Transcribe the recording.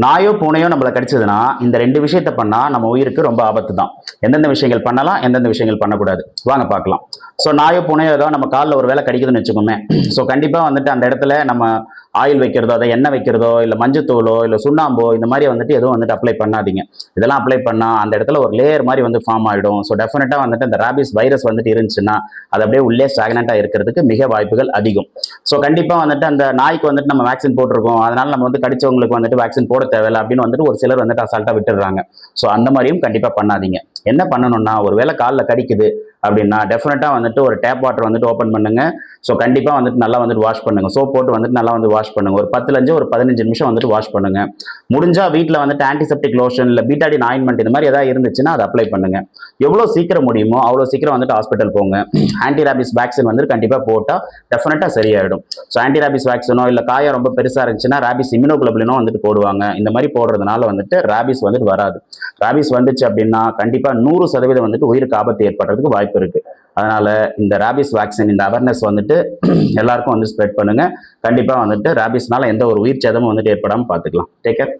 நாயோ பூனையோ நம்மளை கடிச்சதுன்னா இந்த ரெண்டு விஷயத்த பண்ணா நம்ம உயிருக்கு ரொம்ப ஆபத்து தான். எந்தெந்த விஷயங்கள் பண்ணலாம், எந்தெந்த விஷயங்கள் பண்ணக்கூடாது, வாங்க பார்க்கலாம். ஸோ நாயோ பூனையோ ஏதோ நம்ம காலில் ஒரு வேலை கடிக்குதுன்னு வச்சுக்கோமே, ஸோ கண்டிப்பாக வந்துட்டு அந்த இடத்துல நம்ம ஆயில் வைக்கிறதோ, அதை எண்ணெய் வைக்கிறதோ, இல்லை மஞ்சத்தூளோ, இல்லை சுண்ணாம்போ இந்த மாதிரி வந்துட்டு எதுவும் வந்துட்டு அப்ளை பண்ணாதீங்க. இதெல்லாம் அப்ளை பண்ணால் அந்த இடத்துல ஒரு லேயர் மாதிரி வந்து ஃபார்ம் ஆகிடும். ஸோ டெஃபினட்டாக வந்துட்டு அந்த ராபிஸ் வைரஸ் வந்துட்டு இருந்துச்சுன்னா அது அப்படியே உள்ளே ஸ்டாக்னண்ட்டாக இருக்கிறதுக்கு மிக வாய்ப்புகள் அதிகம். ஸோ கண்டிப்பாக வந்துட்டு அந்த நாய்க்கு வந்துட்டு நம்ம வேக்சின் போட்டிருக்கோம், அதனால நம்ம வந்து கடிச்சவங்களுக்கு வந்துட்டு வேக்சின் போட தேவையில்லை அப்படின்னு வந்துட்டு ஒரு சிலர் வந்துட்டு அசால்ட்டாக விட்டுடுறாங்க. ஸோ அந்த மாதிரியும் கண்டிப்பாக பண்ணாதீங்க. என்ன பண்ணணும்னா, ஒரு வேளை காலில் கடிக்குது அப்படின்னா டெஃபினட்டாக வந்துட்டு ஒரு டேப் வாட்டர் வந்துட்டு ஓப்பன் பண்ணுங்க. ஸோ கண்டிப்பாக வந்துட்டு நல்லா வந்துட்டு வாஷ் பண்ணுங்க. சோப் போட்டு வந்துட்டு நல்லா வந்து வாஷ் பண்ணுங்க. ஒரு 10லேருந்து ஒரு 15 நிமிஷம் வந்துட்டு வாஷ் பண்ணுங்க. முடிஞ்சா வீட்டில் வந்துட்டு ஆன்டிசெப்டிக் லோஷன் இல்லை பீட்டாடின் ஆயின்மெண்ட் இந்த மாதிரி ஏதாவது இருந்துச்சுன்னா அதை அப்ளை பண்ணுங்க. எவ்வளோ சீக்கிரம் முடியுமோ அவ்வளோ சீக்கிரம் வந்துட்டு ஹாஸ்பிட்டல் போங்க. ஆன்டி ராபிஸ் வேக்சின் வந்துட்டு கண்டிப்பாக போட்டால் டெஃபினட்டாக சரியாயிடும். ஸோ ஆன்டி ராபிஸ் வேக்சினோ இல்லை காயம் ரொம்ப பெருசாக இருந்துச்சுன்னா ராபிஸ் இம்யூனோகுளோபுலினோ வந்துட்டு போடுவாங்க. இந்த மாதிரி போடுறதுனால வந்துட்டு ராபிஸ் வந்துட்டு வராது. ராபிஸ் வந்துச்சு அப்படின்னா கண்டிப்பாக 100% வந்துட்டு உயிருக்கு ஆபத்து ஏற்படுறதுக்கு வாய்ப்பு இருக்கு. அதனால இந்த ராபிஸ் வேக்சின் இந்த அவேர்னஸ் வந்துட்டு எல்லாருக்கும் வந்து ஸ்ப்ரெட் பண்ணுங்க. கண்டிப்பா வந்துட்டு ராபிஸ்னால எந்த ஒரு உயிர் சேதமும் வந்துட்டு ஏற்படாமல் பார்த்துக்கலாம். Take care.